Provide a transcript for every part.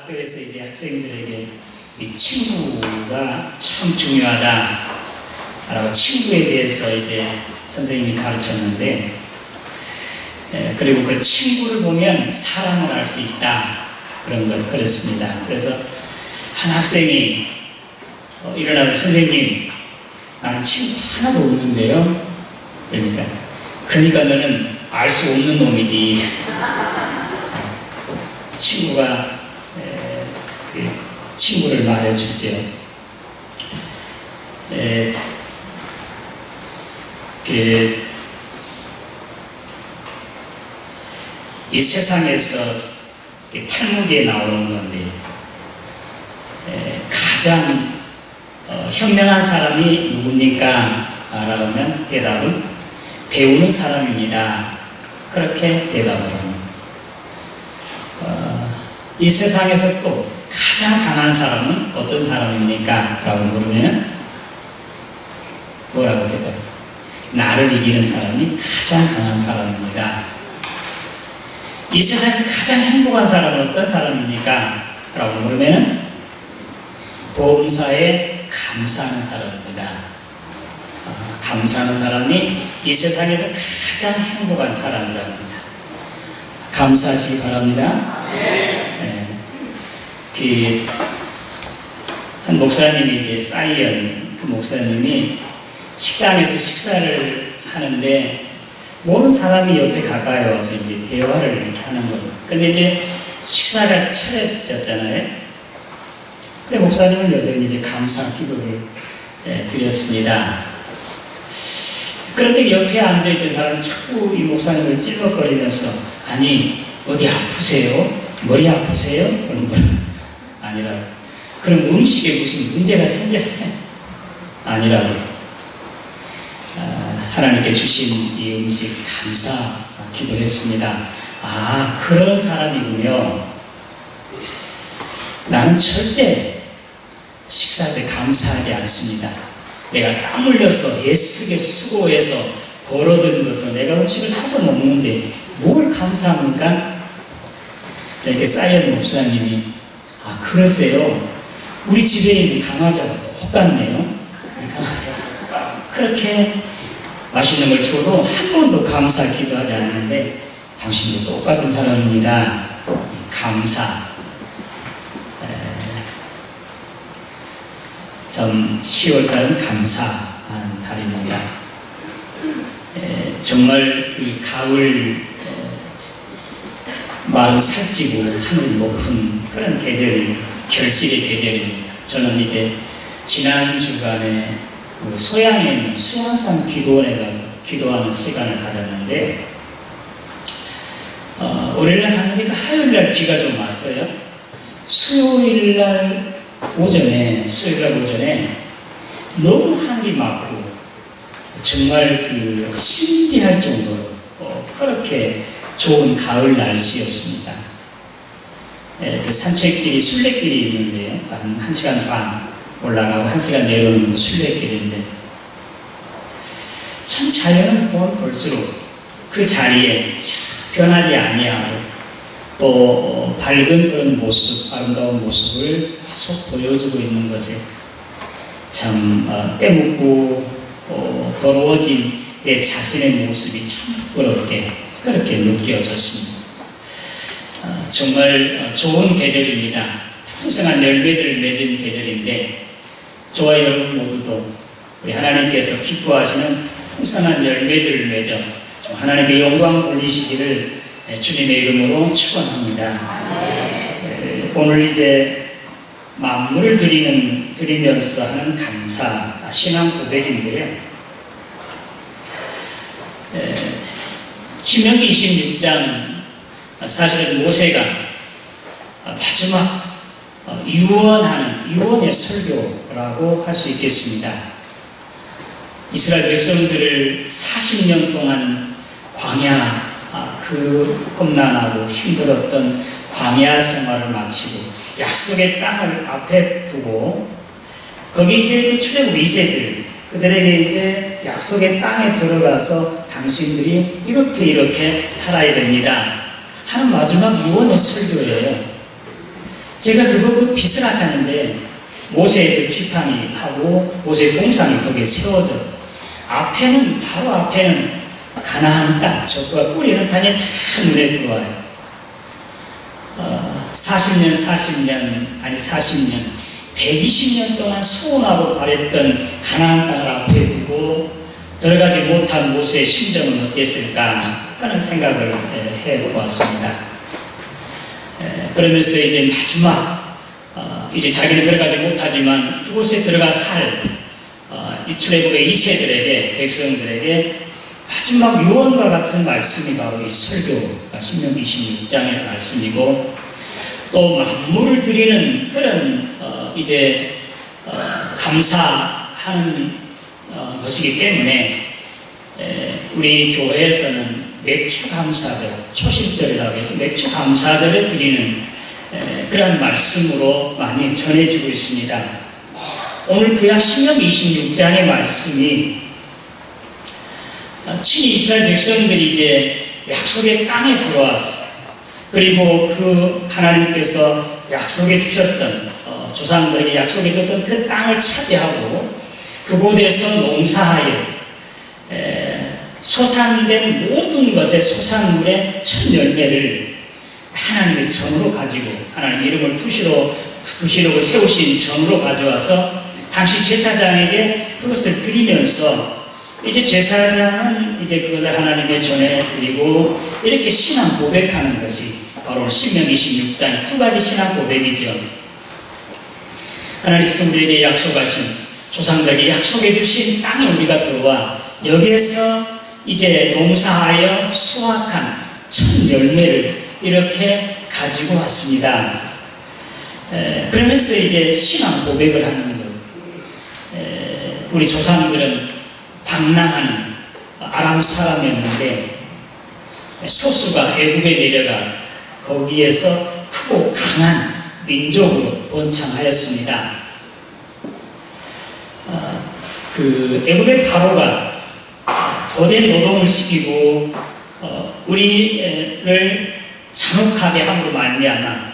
학교에서 이제 학생들에게 이 친구가 참 중요하다라고 친구에 대해서 이제 선생님이 가르쳤는데, 그리고 그 친구를 보면 사랑을 알 수 있다, 그런 걸 그랬습니다. 그래서 한 학생이 일어나서 선생님, 나는 친구 하나도 없는데요. 그러니까 너는 알 수 없는 놈이지. 친구가 그 친구를 말해주죠. 이 세상에서 탈무드에 나오는 건데, 가장 현명한 사람이 누굽니까? 라고 하면 대답은 배우는 사람입니다. 그렇게 대답을 합니다. 이 세상에서 또 가장 강한 사람은 어떤 사람입니까? 라고 물으면 뭐라고 대답해요? 나를 이기는 사람이 가장 강한 사람입니다. 이 세상에서 가장 행복한 사람은 어떤 사람입니까? 라고 물으면 범사에 감사하는 사람입니다. 감사하는 사람이 이 세상에서 가장 행복한 사람이랍니다. 감사하시기 바랍니다. 한 목사님이 이제 사이언, 그 목사님이 식당에서 식사를 하는데 모르는 사람이 옆에 가까이 와서 이제 대화를 하는 거예요. 근데 이제 식사가 차려졌잖아요. 근데 목사님은 여전히 이제 감사 기도를 드렸습니다. 그런데 옆에 앉아있던 사람은 자꾸 이 목사님을 찔러거리면서, 아니, 어디 아프세요? 머리 아프세요? 그런 건 아니라고. 그럼 음식에 무슨 문제가 생겼어요? 아니라고. 하나님께 주신 이 음식 감사 기도했습니다. 아, 그런 사람이군요. 나는 절대 식사 때 감사하지 않습니다. 내가 땀 흘려서 애쓰게 수고해서 벌어들인 것을 내가 음식을 사서 먹는데 뭘 감사합니까? 이렇게 사이언 목사님이, 아, 그러세요? 우리 집에 있는 강아지하고 똑같네요. 그렇게 맛있는 걸 줘도 한 번도 감사 기도하지 않는데 당신도 똑같은 사람입니다. 감사. 전 10월달은 감사하는 달입니다. 정말 이 가을 마음 살찌고 하늘 높은 그런 계절이 결실의 계절입니다. 저는 이제 지난 주간에 소양에 있는 수양산 기도원에 가서 기도하는 시간을 가졌는데, 올해는 하니까 화요일날 비가 좀 왔어요. 수요일날 오전에 너무 하늘이 맑고 정말 그 신비할 정도로 그렇게 좋은 가을 날씨였습니다. 그 산책길이 순례길이 있는데요. 한 1시간 반 올라가고 1시간 내려오는 그 순례길인데, 참 자연을 보면 볼수록 그 자리에 변하지 아니하고 또 밝은 그런 모습, 아름다운 모습을 계속 보여주고 있는 것에 참 때묻고 더러워진 내 자신의 모습이 참 부끄럽게 그렇게 느껴졌습니다. 정말 좋은 계절입니다. 풍성한 열매들을 맺은 계절인데, 저와 여러분 모두도 우리 하나님께서 기뻐하시는 풍성한 열매들을 맺어 하나님께 영광 돌리시기를 주님의 이름으로 축원합니다. 오늘 이제 만물을 드리면서 하는 감사 신앙 고백인데요. 신명기 26장, 사실은 모세가 마지막 유언의 설교라고 할 수 있겠습니다. 이스라엘 백성들을 40년 동안 광야, 그 험난하고 힘들었던 광야 생활을 마치고 약속의 땅을 앞에 두고, 거기 이제 그 출애굽 2세들 그들에게 이제 약속의 땅에 들어가서 당신들이 이렇게 살아야 됩니다 하는 마지막 유언의 설교예요. 제가 그 빚을 하자는데 모세의 그 지팡이 하고 모세의 동상이 거기에 세워져 앞에는 바로 앞에는 가나안 땅, 적과 꿀이는 땅이 다 눈에 들어와요. 40년, 120년 동안 소원하고 바랬던 가나안 땅을 앞에 두고 들어가지 못한 모세의 심정은 어땠을까 하는 생각을 해보았습니다. 그러면서 이제 마지막 이제 자기는 들어가지 못하지만 그곳에 들어가 살 이 출애굽의 2세들에게 백성들에게 마지막 유언과 같은 말씀이 바로 이 설교가 신명기 26장의 말씀이고 또 만물을 드리는 그런 감사하는 것이기 때문에 우리 교회에서는 맥주 감사절, 초실절이라고 해서 맥주 감사절에 드리는 그런 말씀으로 많이 전해지고 있습니다. 오늘 구약 신명기 26장의 말씀이 친히 이스라엘 백성들이 이제 약속의 땅에 들어와서 그리고 그 하나님께서 약속해 주셨던 조상들에게 약속해 줬던 그 땅을 차지하고 그곳에서 농사하여 소산된 모든 것의 소산물의 첫 열매를 하나님의 전으로 가지고 하나님의 이름을 두시려고 세우신 전으로 가져와서 당시 제사장에게 그것을 드리면서 이제 제사장은 이제 그것을 하나님의 전에 드리고 이렇게 신앙 고백하는 것이 바로 신명기 26장 두 가지 신앙 고백이죠. 하나님께서 우리에게 약속하신 조상들에게 약속해 주신 땅에 우리가 들어와 여기에서 이제 농사하여 수확한 첫 열매를 이렇게 가지고 왔습니다. 그러면서 이제 신앙 고백을 하는 것. 우리 조상들은 방랑하는 아람 사람이었는데 소수가 애굽에 내려가 거기에서 크고 강한 민족으로 번창하였습니다. 그 애굽의 바로가 거대 노동을 시키고 우리를 잔혹하게 함으로 말미암아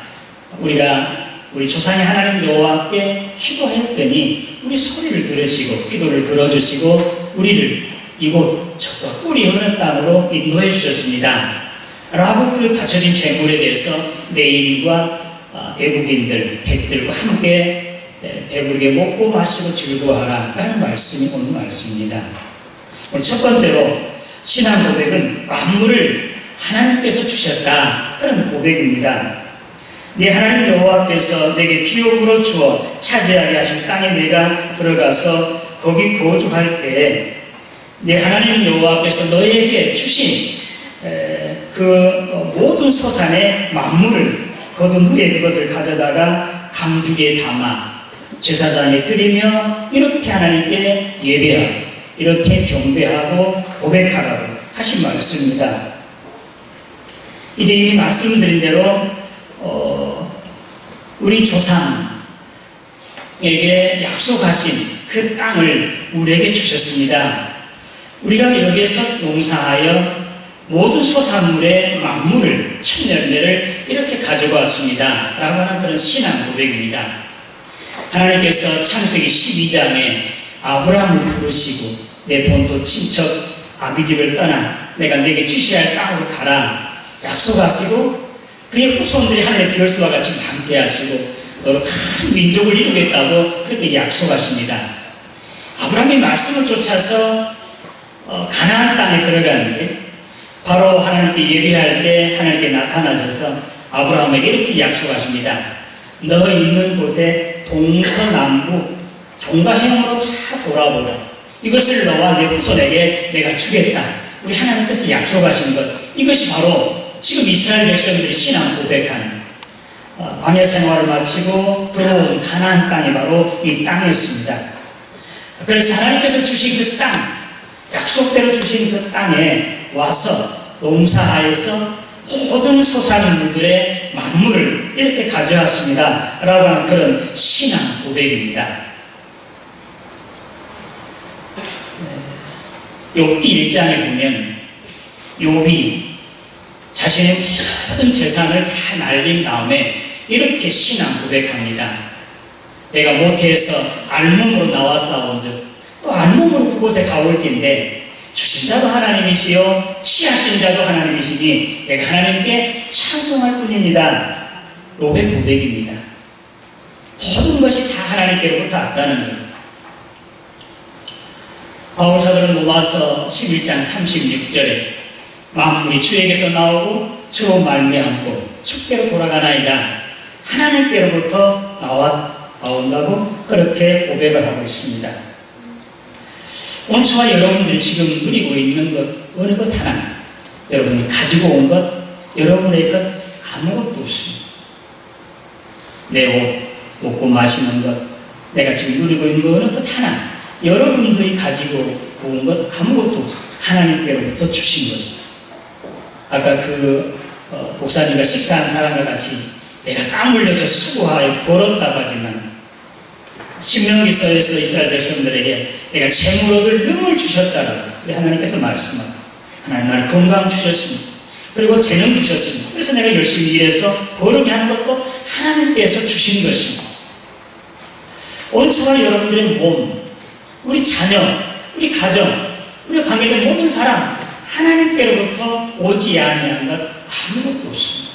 우리 조상의 하나님 여호와께 기도했더니 우리 소리를 들으시고 기도를 들어주시고 우리를 이곳 적과 꿀이 흐르는 땅으로 인도해 주셨습니다. 라고 그 바쳐진 재물에 대해서 내일과 애국인들, 백들과 함께 배부르게 먹고 마시고 즐거워하라 라는 말씀이 오늘 말씀입니다. 오늘 첫 번째로 신앙 고백은 만물을 하나님께서 주셨다 그런 고백입니다. 네 하나님 여호와께서 내게 기업으로 주어 차지하게 하신 땅에 내가 들어가서 거기 거주할 때에 네 하나님 여호와께서 너에게 주신 그 모든 소산의 만물을 거둔 후에 그것을 가져다가 강주리에 담아 제사장에 드리며 이렇게 하나님께 예배하고 이렇게 경배하고 고백하라고 하신 말씀입니다. 이제 이 말씀드린 대로 우리 조상에게 약속하신 그 땅을 우리에게 주셨습니다. 우리가 여기에서 농사하여 모든 소산물의 만물을 첫 열매를 이렇게 가지고 왔습니다. 라고 하는 그런 신앙 고백입니다. 하나님께서 창세기 12장에 아브라함을 부르시고 내 본토 친척 아비집을 떠나 내가 내게 주셔야 할 땅으로 가라 약속하시고 그의 후손들이 하늘의 별수와 같이 함께 하시고 너로 큰 민족을 이루겠다고 그렇게 약속하십니다. 아브라함의 말씀을 쫓아서 가나안 땅에 들어가는데 바로 하나님께 예배할 때 하나님께 나타나셔서 아브라함에게 이렇게 약속하십니다. 너 있는 곳에 동서남북 종가형으로 다 돌아보라. 이것을 너와 내 후손에게 내가 주겠다. 우리 하나님께서 약속하신 것. 이것이 바로 지금 이스라엘 백성들이 신앙 고백하는 광야 생활을 마치고 들어온 가나안 땅이 바로 이 땅이었습니다. 그래서 하나님께서 주신 그 땅, 약속대로 주신 그 땅에 와서 농사하여서 모든 소산물들의 만물을 이렇게 가져왔습니다. 라고 하는 그런 신앙 고백입니다. 욥기 1장에 보면 욥이 자신의 모든 재산을 다 날린 다음에 이렇게 신앙 고백합니다. 내가 모태에서 알몸으로 나와싸운 즉 또 알몸으로 그곳에 가올진데 주신 자도 하나님이시요 취하신 자도 하나님이시니 내가 하나님께 찬송할 뿐입니다. 욥의 고백입니다. 모든 것이 다 하나님께로부터 왔다는 거죠. 바울 사도는 로마서 11장 36절에 만물이 주에게서 나오고 주로 말미암고 주께로 돌아가나이다. 하나님께로부터 나온다고 그렇게 고백을 하고 있습니다. 오늘 저와 여러분들이 지금 누리고 있는 것 어느 것 하나, 여러분이 가지고 온 것, 여러분의 것 아무것도 없습니다. 내 옷, 먹고 마시는 것, 내가 지금 누리고 있는 것 어느 것 하나, 여러분들이 가지고 온 것 아무것도 없어요. 하나님께로부터 주신 것입니다. 아까 목사님과 식사한 사람과 같이 내가 땀 흘려서 수고하여 벌었다고 하지만 신명기서에서 이스라엘 백성들에게 내가 재물 얻을 능을 주셨다라고 하나님께서 말씀하고 하나님 나를 건강 주셨습니다. 그리고 재능 주셨습니다. 그래서 내가 열심히 일해서 벌게 하는 것도 하나님께서 주신 것입니다. 오늘 저와 여러분들의 몸, 우리 자녀, 우리 가정, 우리 관계된 모든 사람 하나님께로부터 오지 아니한 것 아무것도 없습니다.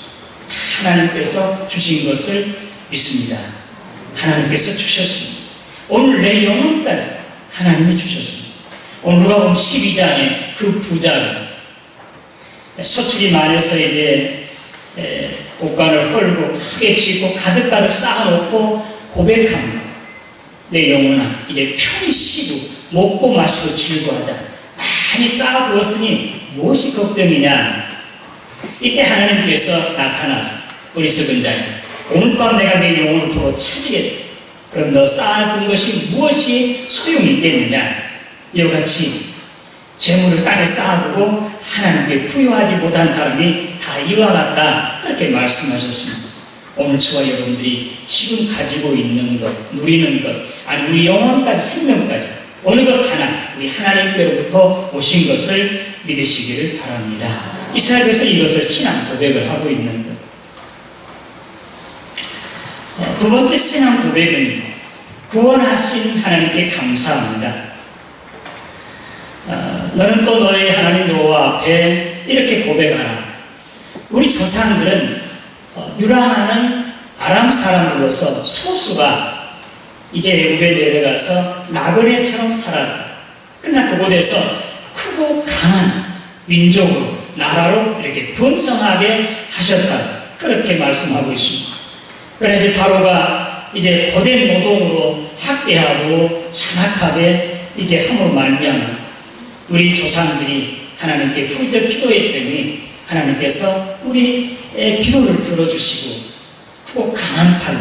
하나님께서 주신 것을 믿습니다. 하나님께서 주셨습니다. 오늘 내 영혼까지 하나님이 주셨습니다. 오늘 누가복음 12장에 그 부자가 서투리 말해서 이제 옷간을 헐고 크게 짓고 가득가득 쌓아놓고 고백합니다. 내 영혼아 이제 편히 쉬고 먹고 마시고 즐거워하자. 많이 쌓아두었으니 무엇이 걱정이냐. 이때 하나님께서 나타나서 우리 썩은 자야 오늘 밤 내가 내 영혼을 도로 찾으겠다. 그럼 너 쌓아둔 것이 무엇이 소용이 있겠느냐. 이와 같이 재물을 땅에 쌓아두고 하나님께 부여하지 못한 사람이 다 이와 같다. 그렇게 말씀하셨습니다. 오늘 저와 여러분들이 지금 가지고 있는 것, 누리는 것, 아니 우리 영혼까지 생명까지 어느 것 하나 우리 하나님께로부터 오신 것을 믿으시기를 바랍니다. 이스라엘에서 이것을 신앙 고백을 하고 있는 것. 두 번째 신앙 고백은 구원하신 하나님께 감사합니다. 너는 또 너의 하나님 여호와 앞에 이렇게 고백하라. 우리 조상들은 유랑하는 아람 사람으로서 소수가 이제 애굽에 내려가서 나그네처럼 살았다. 그러나 그곳에서 크고 강한 민족으로 나라로 이렇게 번성하게 하셨다. 그렇게 말씀하고 있습니다. 그러나 이제 바로가 이제 고된 노동으로 학대하고 잔악하게 이제 함으로 말미암아 우리 조상들이 하나님께 부르짖어 기도했더니 하나님께서 우리의 기도를 들어주시고 크고 강한 팔로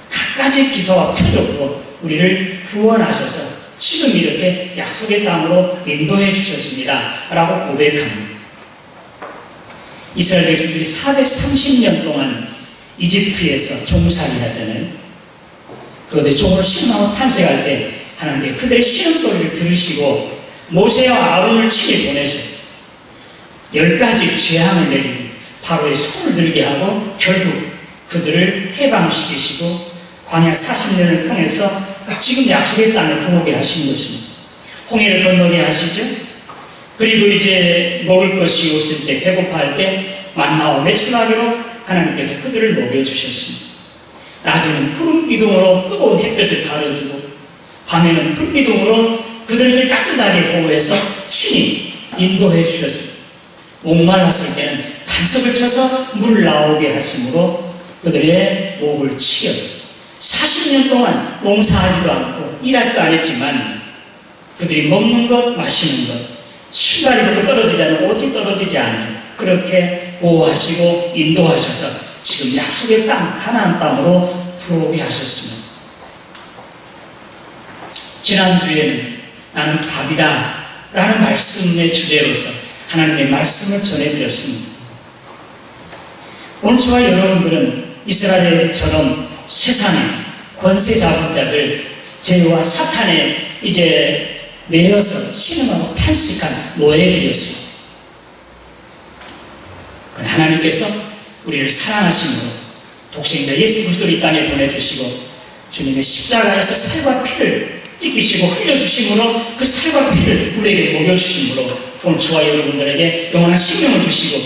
갖가지 기사와 표적으로 우리를 구원하셔서 지금 이렇게 약속의 땅으로 인도해 주셨습니다. 라고 고백합니다. 이스라엘 백성들이 430년 동안 이집트에서 종살이 하잖아요. 그런데 종으로 신음하고 탄식할 때 하나님께 그들의 신음소리를 들으시고 모세와 아론을 친히 보내셔요. 10가지 재앙을 내리고 바로의 손을 들게 하고 결국 그들을 해방시키시고 광야 40년을 통해서 지금 약속의 땅에 들어오게 하신 것입니다. 홍해를 건너게 하시죠. 그리고 이제 먹을 것이 없을 때 배고파할 때 만나와 메추라기로 하나님께서 그들을 먹여주셨습니다. 낮에는 푸른 기둥으로 뜨거운 햇볕을 가려주고 밤에는 불기둥으로 그들을 따뜻하게 보호해서 친히 인도해 주셨습니다. 목말랐을 때는 반석을 쳐서 물 나오게 하심으로 그들의 목을 치여서 40년 동안 농사하지도 않고 일하지도 않았지만 그들이 먹는 것, 마시는 것, 신발이 보고 떨어지지 않고 옷이 떨어지지 않아요. 그렇게 보호하시고 인도하셔서 지금 약속의 땅, 가나안 땅으로 들어오게 하셨습니다. 지난주에는 나는 밥이다 라는 말씀의 주제로서 하나님의 말씀을 전해드렸습니다. 오늘 저와 여러분들은 이스라엘처럼 세상의 권세 잡은 자들, 죄와 사탄에 이제 매여서 신음하고 탄식한 노예들이었습니다. 하나님께서 우리를 사랑하심으로 독생자 예수 그리스도를 이 땅에 보내주시고 주님의 십자가에서 살과 피를 찢기시고 흘려주심으로 그 살과 피를 우리에게 먹여주심으로 오늘 저와 여러분들에게 영원한 생명을 주시고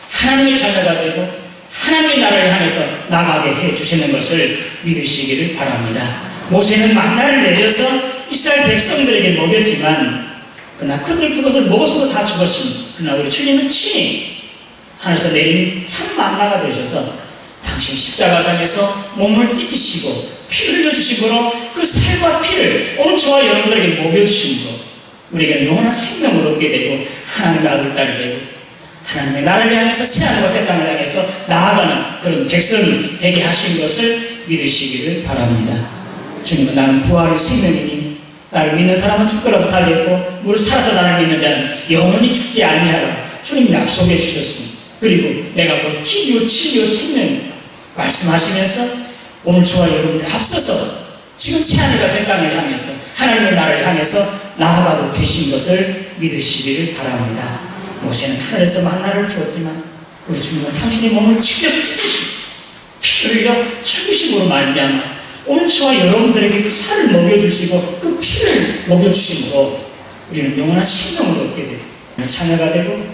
하나님의 자녀가 되고 하나님의 나라를 향해서 나가게 해주시는 것을 믿으시기를 바랍니다. 모세는 만나를 내려서 이스라엘 백성들에게 먹였지만 그러나 그들 그것을 먹었어도 다 죽었습니다. 그러나 우리 주님은 친히 하늘에서 내린 참 만나가 되셔서 당신 십자가상에서 몸을 찢으시고 피를 흘려주심으로 그 살과 피를 오늘 저와 여러분들에게 먹여주심으로 우리에게 영원한 생명을 얻게 되고 하나님의 아들, 딸이 되고 하나님의 나라를 향해서 새하늘과 새 땅을 향해서 나아가는 그런 백성이 되게 하신 것을 믿으시기를 바랍니다. 주님은 나는 부활의 생명이니 나를 믿는 사람은 죽더라도 살겠고 무릇 살아서 나를 믿는 자는 영원히 죽지 아니하라 주님 약속해 주셨습니다. 그리고 내가 곧 길이요 진리요 생명이다 말씀하시면서 오늘 저와 여러분들 앞서서 지금 새하늘과 새 땅을 향해서 하나님의 나라를 향해서 나아가고 계신 것을 믿으시기를 바랍니다. 모세는 하늘에서 만나를 주었지만 우리 주님은 당신의 몸을 직접 찢으시고 피를 흘려 죽으심으로 말미암아 오늘 저와 여러분들에게 그 살을 먹여주시고 그 피를 먹여주심으로 우리는 영원한 생명을 얻게 되고 자녀가 되고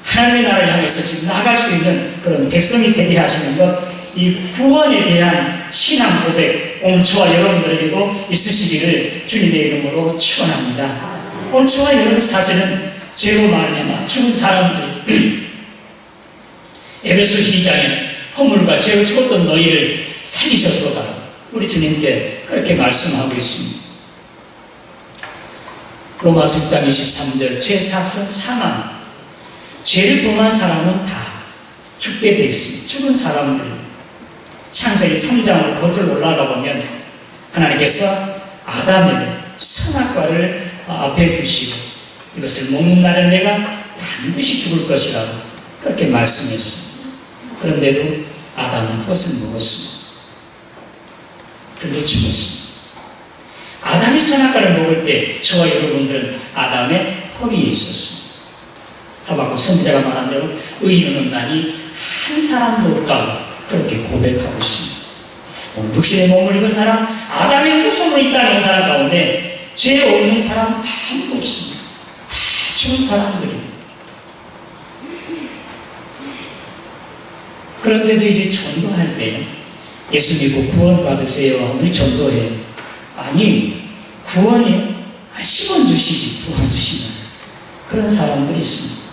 하나님의 나라를 향해서 지금 나아갈 수 있는 그런 백성이 되게 하시는 것, 이 구원에 대한 신앙 고백 오늘 저와 여러분들에게도 있으시기를 주님의 이름으로 축원합니다. 오늘 저와 여러분 사실은 죄로 말미암아 죽은 사람들 에베소 2장에 허물과 죄로 죽었던 너희를 살리셨도다 우리 주님께 그렇게 말씀하고 있습니다. 로마서 6장 23절 죄 사건 사망 죄를 범한 사람은 다 죽게 되어 있습니다. 죽은 사람들 창세기 3장으로 거슬러 올라가 보면 하나님께서 아담에게 선악과를 앞에 두시고 이것을 먹는 날에 내가 반드시 죽을 것이라고 그렇게 말씀했습니다. 그런데도 아담은 그것을 먹었습니다. 그리고 죽었습니다. 아담이 선악과를 먹을 때 저와 여러분들은 아담의 허리에 있었습니다. 하박국 선지자가 말한 대로 의인은 없나니 한 사람도 없다고 그렇게 고백하고 있습니다. 오늘 육신의 몸을 입은 사람, 아담의 후손으로 이 땅에 온 사람 가운데 죄 없는 사람 아무도 없습니다. 다 죽은 사람들입니다. 그런데도 이제 전도할 때 예수 믿고 구원 받으세요 하면 전도해요. 아니 구원이 10원 주시지 구원 주시면 그런 사람들이 있습니다.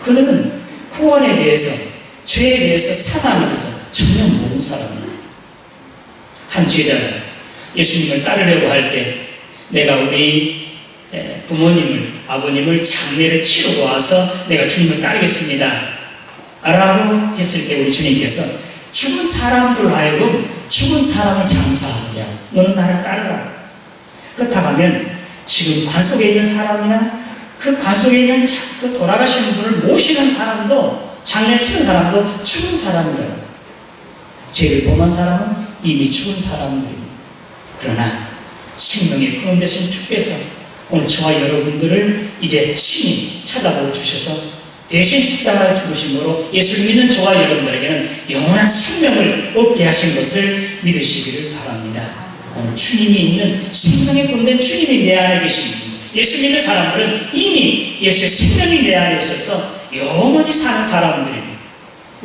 그들은 구원에 대해서 죄에 대해서 사망에 대해서 전혀 모르는 사람입니다. 한 제자가 예수님을 따르려고 할 때 내가 우리 부모님을 아버님을 장례를 치르고 와서 내가 주님을 따르겠습니다 라고 했을 때 우리 주님께서 죽은 사람들 하여금 죽은 사람을 장사하게 하고 너는 나를 따르라. 그렇다고 하면 지금 관 속에 있는 사람이나 그 관 속에 있는 그 돌아가시는 분을 모시는 사람도 장례를 치는 사람도 죽은 사람이라고. 죄를 범한 사람은 이미 죽은 사람들입니다. 그러나 생명의 구원 되신 주께서 오늘 저와 여러분들을 이제 친히 찾아보고 주셔서 대신 십자가를 죽으심으로 예수를 믿는 저와 여러분들에게는 영원한 생명을 얻게 하신 것을 믿으시기를 바랍니다. 오늘 주님이 있는 생명의 본된 주님이 내 안에 계십니다. 예수 믿는 사람들은 이미 예수의 생명이 내 안에 있어서 영원히 사는 사람들입니다.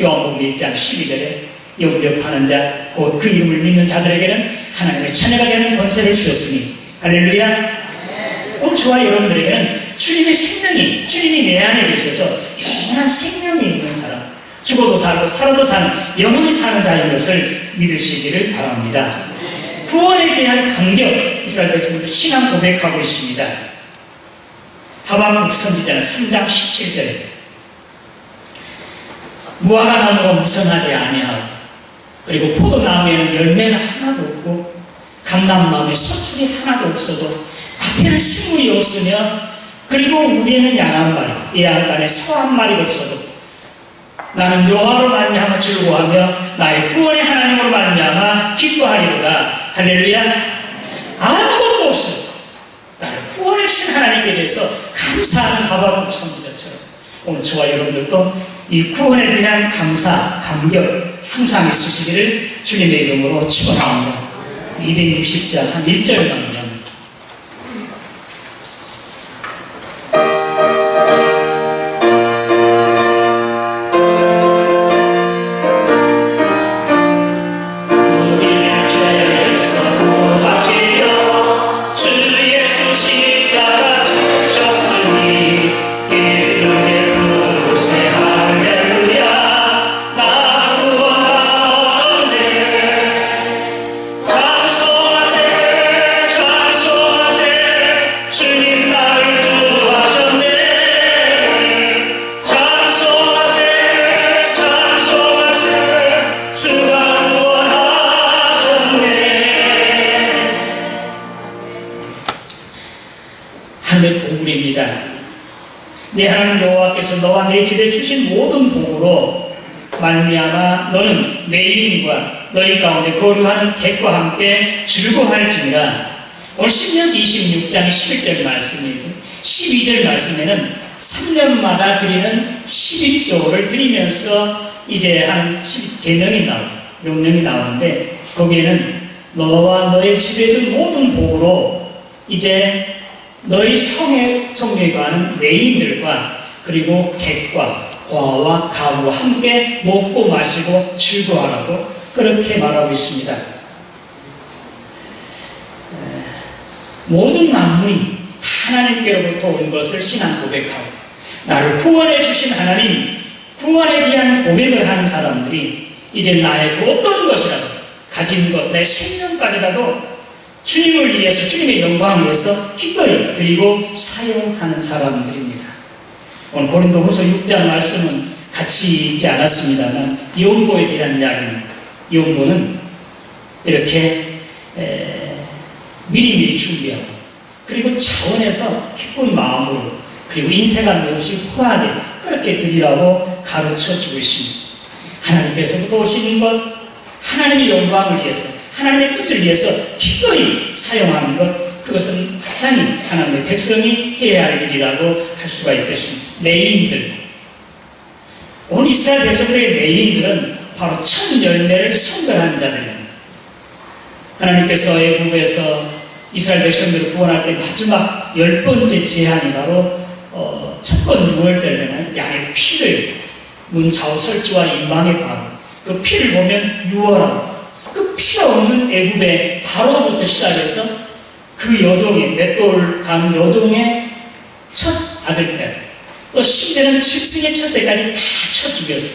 요한복음 1장 12절에 영접하는 자, 곧 그 이름을 믿는 자들에게는 하나님의 자녀가 되는 권세를 주셨으니 할렐루야. 오늘 저와 여러분들에게는 주님의 생명이 주님이 내 안에 계셔서 영원한 생명이 있는 사람, 죽어도 살고 살아도 사는 영원히 사는 자인 것을 믿으시기를 바랍니다. 구원에 대한 감격 이스라엘 백성들 신앙 고백하고 있습니다. 하박국 선지자는 3장 17절에 무화과 나무가 무성하지 아니하고 그리고 포도나무에는 열매는 하나도 없고 감람나무에 선풀이 하나도 없어도 밭에는 식물이 없으며 그리고 우리에는 양 한 마리, 예양간에 소 한 마리가 없어도 나는 여호와로 말미암아 즐거워하며 나의 구원의 하나님으로 말미암아 기뻐하리로다. 할렐루야. 아무것도 없어. 나를 구원해 주신 하나님께 대해서 감사하는 하박국 선지자처럼 오늘 저와 여러분들도 이 구원에 대한 감사, 감격 항상 있으시기를 주님의 이름으로 축원합니다. 260장 한 1절만 하늘의 복물입니다. 내 하나님 여호와께서 너와 내 집에 주신 모든 복으로 말미암아 너는 내 이인과 너희 가운데 거류하는 객과 함께 즐거워할지니라. 오늘 신명기 26장 11절 말씀이고 12절 말씀에는 3년마다 드리는 11조를 드리면서 이제 하는 10계명이 명령이 나오는데 거기에는 너와 너의 집에 준 모든 복으로 이제 너희 성에 거하는 외인들과 그리고 객과 과와 가부와 함께 먹고 마시고 즐거워하라고 그렇게 말하고 있습니다. 모든 만물이 하나님께로부터 온 것을 신앙 고백하고 나를 구원해 주신 하나님, 구원에 대한 고백을 하는 사람들이 이제 나의 그 어떤 것이라도 가진 것, 내 생명까지라도 주님을 위해서, 주님의 영광을 위해서 기꺼이 드리고 사용하는 사람들입니다. 오늘 고린도후서 6장 말씀은 같이 읽지 않았습니다만 이혼보에 대한 이야기입니다. 이혼보는 이렇게 미리미리 준비하고 그리고 차원에서 기쁜 마음으로 그리고 인생한 없이 후하게 그렇게 드리라고 가르쳐주고 있습니다. 하나님께서부터 오시는 것, 하나님의 영광을 위해서 하나님의 뜻을 위해서 기꺼이 사용하는 것, 그것은 하나님의 백성이 해야 할 일이라고 할 수가 있겠습니다. 레위인들, 온 이스라엘 백성들의 레위인들은 바로 첫 열매를 선별한 자들입니다. 하나님께서 애굽에서 이스라엘 백성들을 구원할 때 마지막 10번째 제한이 바로 첫번 유월절 되는 양의 피를 문 좌우 설지와 임방에 바르고 그 피를 보면 유월하고 그 피가 없는 애굽의 바로부터 시작해서 그 여종의 맷돌 간 여종의 첫 아들까지 또 심지어는 즉승의 첫새까지 다 쳐 죽였어요.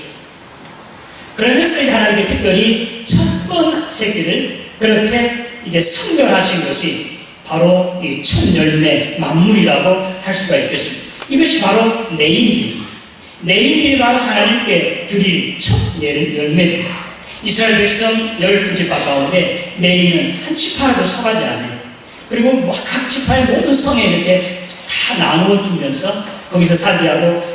그러면서 이제 하나님께 특별히 첫번 새끼를 그렇게 이제 선별하신 것이 바로 이 첫 열매 만물이라고 할 수가 있겠습니다. 이것이 바로 레위인들입니다. 레위인들이 바로 하나님께 드릴 첫 열매들. 이스라엘 백성 12지파 가운데 레위는 한 지파라도 속하지 않아요. 그리고 각 지파의 모든 성에 이렇게 다 나누어 주면서 거기서 살게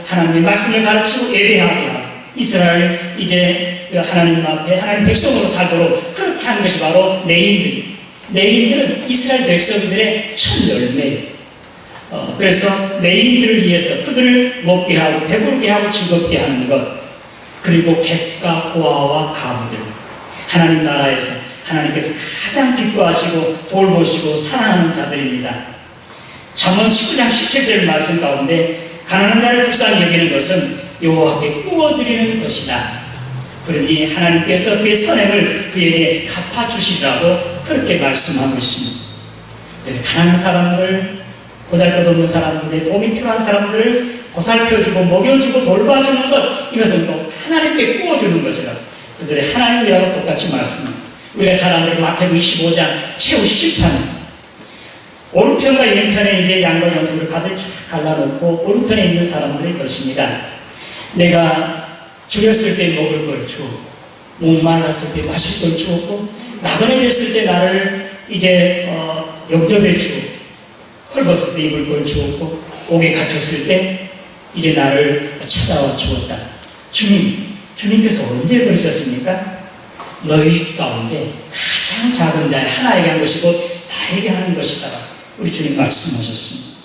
하나님의 말씀을 가르치고 예배하게 하고 이스라엘 이제 하나님 앞에 하나님 백성으로 살도록 그렇게 하는 것이 바로 레위인들입니다. 레위인들은 이스라엘 백성들의 첫 열매예요. 그래서 레위인들을 위해서 그들을 먹게 하고 배부르게 하고 즐겁게 하는 것, 그리고 객과 고아와 가부들, 하나님 나라에서 하나님께서 가장 기뻐하시고 돌보시고 사랑하는 자들입니다. 잠언 19장 17절 말씀 가운데 가난한 자를 불쌍히 여기는 것은 여호와께 구워드리는 것이다. 그러니 하나님께서 그의 선행을 그에게 갚아주시라고 그렇게 말씀하고 있습니다. 가난한 사람들, 보잘것없는 사람들의 도움이 필요한 사람들을 보살펴주고 먹여주고 돌봐주는 것, 이것은 또 하나님께 구워주는 것이라고 그들의 하나님이라고 똑같이 말씀합니다. 우리가 잘 아는 마태복음 25장 최후 심판, 오른편과 왼편에 이제 양과 염소를 가득 갈라놓고 오른편에 있는 사람들의 것입니다. 내가 죽였을 때 먹을 걸 주었고 목말랐을 때 마실 걸 주었고 나그네 됐을 때 나를 이제 영접해 주었고 헐벗을 때 입을 걸 주었고 옥에 갇혔을 때 이제 나를 찾아와 주었다. 주님께서 언제 그러셨습니까? 너희 가운데 가장 작은 자의 하나에게 한 것이고 나에게 하는 것이다. 우리 주님 말씀하셨습니다.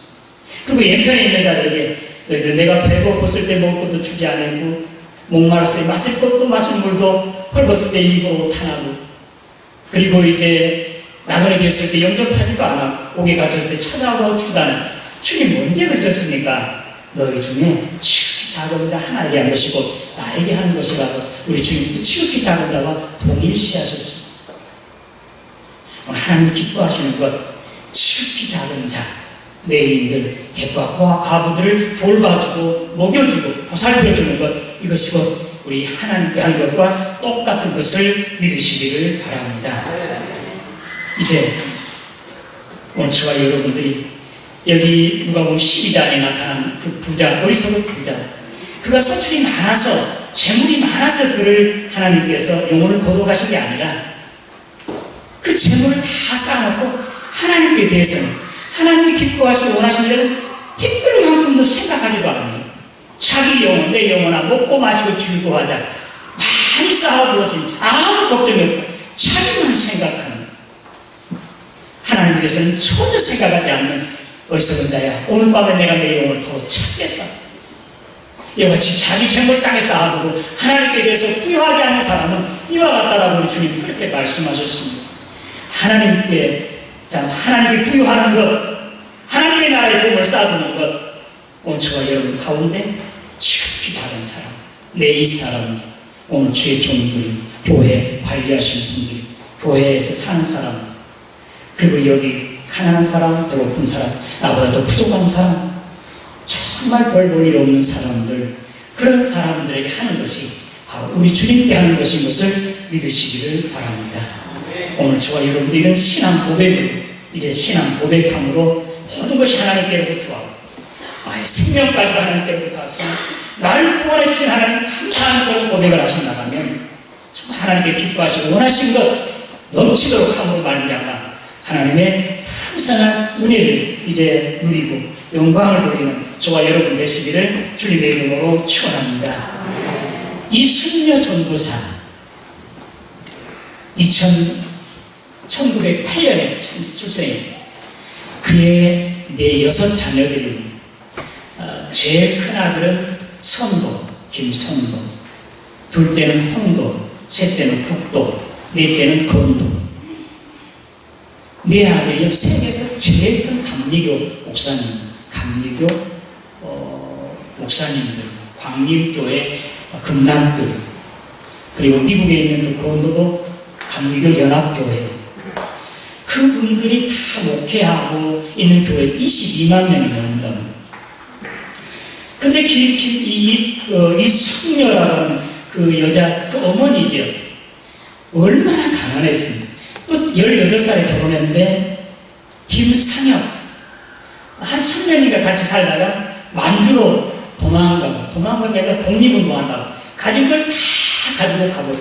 그리고 왼편에 있는 자들에게 너희들 내가 배고팠을 때 먹을 것도 주지 않았고 목마르을 때 마실 것도 마실 물도, 헐벗을 때 입을 옷 하나도, 그리고 이제 나그네 되었을 때 영접하지도 않아 옥에 갇혔을 때 찾아오고 주다는 주님 언제 그러셨습니까? 너희 중에 지극히 작은 자 하나에게 한 것이고 나에게 한 것이라고 우리 주님도 지극히 작은 자와 동일시하셨습니다. 하나님이 기뻐하시는 것, 지극히 작은 자, 내인들, 객과 과부들을 돌봐주고 먹여주고 보살펴주는 것, 이것이 곧 우리 하나님께 한 것과 똑같은 것을 믿으시기를 바랍니다. 이제 오늘 저와 여러분들이 여기 누가복음 12장에 나타난 그 부자, 어리석은 부자, 그가 소출이 많아서, 재물이 많아서 그를 하나님께서 영혼을 거둬가신 게 아니라 그 재물을 다 쌓아놓고 하나님께 대해서는, 하나님이 기뻐하시고 원하시는 일은 티끌만큼도 생각하지도 않아요. 자기 영혼, 내 영혼아 먹고 마시고 즐거워하자, 많이 쌓아두었으니 아무 걱정이 없다, 자기만 생각하는, 하나님께서는 전혀 생각하지 않는 어리석은 자야, 오늘 밤에 내가 내 영혼을 더 찾겠다. 이와 같이 자기 재물 땅에 쌓아두고 하나님께 대해서 부여하지 않는 사람은 이와 같다라고 우리 주님이 그렇게 말씀하셨습니다. 하나님께 부여하는 것, 하나님의 나라의 도움을 쌓아두는 것, 오늘 저와 여러분 가운데 지극히 다른 사람, 내 이 사람, 오늘 주의 종들이, 교회 관리하시는 분들이, 교회에서 사는 사람, 그리고 여기 가난한 사람, 배고픈 사람, 나보다 더 부족한 사람, 정말 별 볼 일 없는 사람들, 그런 사람들에게 하는 것이 바로 우리 주님께 하는 것인 것을 믿으시기를 바랍니다. 오늘 저와 여러분들 이런 신앙 고백을, 이제 신앙 고백함으로 모든 것이 하나님께로부터 왔고 나의 생명까지도 하나님께로부터 왔으니 나를 구원해 주신 하나님 감사하는 그런 고백을 하신다면 정말 하나님께 기뻐하시고 원하신 것 넘치도록 함으로 말미암아 하나님의 풍성한 은혜를 이제 누리고 영광을 돌리는 저와 여러분 되시기를 주님의 이름으로 축원합니다. 이순녀 전도사 1908년에 출생입니다. 그의 네 6 자녀들이 제일 큰 아들은 선도, 김선도, 둘째는 홍도, 셋째는 북도, 넷째는 건도. 네 아들이 세계에서 제일 큰 감리교 목사님, 감리교 목사님들, 광림교회 금남들, 그리고 미국에 있는 그 건도도 감리교 연합교회, 그분들이 다 목회하고 있는 교회 22만 명이 넘는다. 근데 이순녀라는 그 여자, 그 어머니죠. 얼마나 가난했습니까? 또 18살에 결혼했는데, 김상혁, 한 3년인가 같이 살다가 만주로 도망간 게 아니라 독립운동한다고. 가진 걸 다 가지고 가고.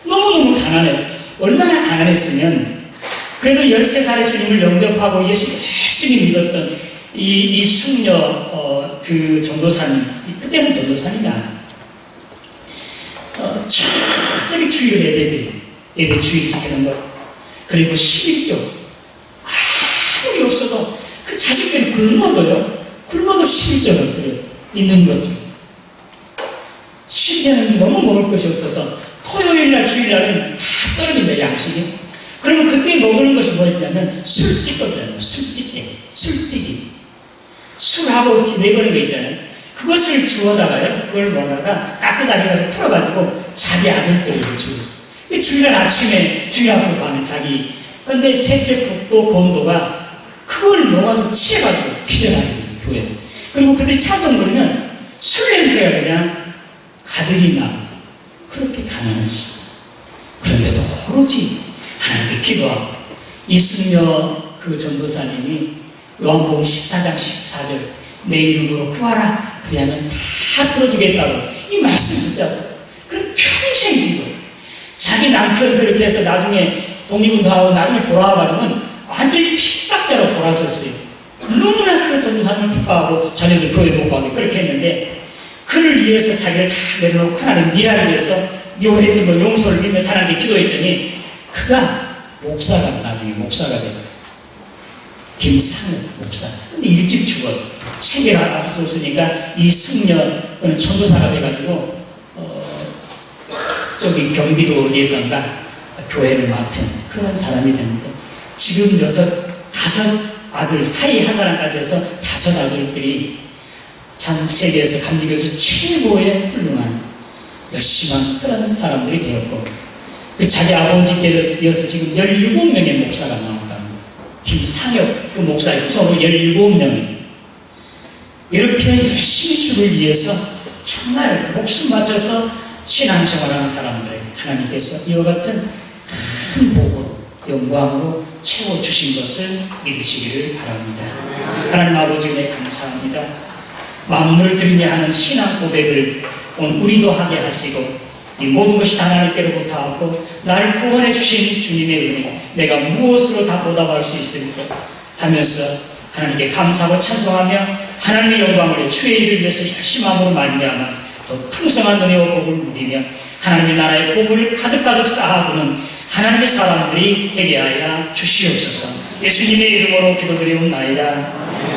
너무너무 가난해요. 얼마나 가난했으면, 그래도 13살에 주님을 영접하고 예수 열심히 믿었던 이 순녀, 그 전도사님, 그때는 전도사님이 아니에요. 저기 주일 예배 주일 지키는 것, 그리고 11조, 아무리 없어도 그 자식들이 굶어도 11조를 드려 있는 거죠. 11조는 너무 먹을 것이 없어서 토요일날 주일날은 다 떨어진다, 양식이. 그러면 그때 먹는 것이 뭐였냐면 술찌거든요. 술찌개. 술하고 이렇게 내버린 거 있잖아요. 그것을 주워다가요, 그걸 먹다가 따뜻하게 해가지고 풀어가지고 자기 아들들에게 주고. 주일날 아침에 주일 앞에 가는 자기, 근데 셋째 국도 건도가 그걸 먹어가지고 취해가지고 기절하게 돼요, 교회에서. 그리고 그때 차서 물면 술 냄새가 그냥 가득이 나고, 그렇게 가난했어요. 그런데도 오로지 하나님께 기도하고, 이순녀 그 전도사님이 요한복음 14장 14절, 내 이름으로 구하라, 그러면 다 들어주겠다고 이 말씀 붙잡고, 그럼 평생 기도. 자기 남편 그렇게 해서 나중에 독립운동하고 나중에 돌아와가지고는 완전히 핍박자로 돌아섰어요. 너무나 그 전도사님을 핍박하고 자녀들 교회 못 가게 그렇게 했는데, 그를 위해서 자기를 다 내려놓고 하나님 미라를 위해서 묘했던 거 용서를 빌며 하나님께 기도했더니 그가 나중에 목사가 되고, 김상혁 목사. 근데 일찍 죽어요. 생계를 할 수 없으니까 이 승려는 전도사가 돼가지고 저기 경기도 어디에선가 교회를 맡은 그런 사람이 되는데 지금 다섯 아들 사이 한 사람까지 해서 다섯 아들들이 참 세계에서 감리교에서 최고의 훌륭한 열심한 그런 사람들이 되었고 그 자기 아버지께 이어서 지금 17명의 목사가 나온다. 김상혁 그 목사의 후손으로 17명이 이렇게 열심히 주를 위해서 정말 목숨 바쳐서 신앙생활하는 사람들 하나님께서 이와 같은 큰 복으로 영광으로 채워주신 것을 믿으시기를 바랍니다. 하나님 아버지 은혜 감사합니다. 만물을 드리며 하는 신앙 고백을 오늘 우리도 하게 하시고 이 모든 것이 다 하나님께로부터 왔고 나를 구원해 주신 주님의 은혜 내가 무엇으로 다 보답할 수 있을까 하면서 하나님께 감사하고 찬송하며 하나님의 영광을 주의 일을 위해서 열심함으로 말미암아 더 풍성한 은혜와 복을 누리며 하나님의 나라의 복을 가득가득 쌓아두는 하나님의 사람들이 되게 하여 주시옵소서. 예수님의 이름으로 기도드리옵나이다.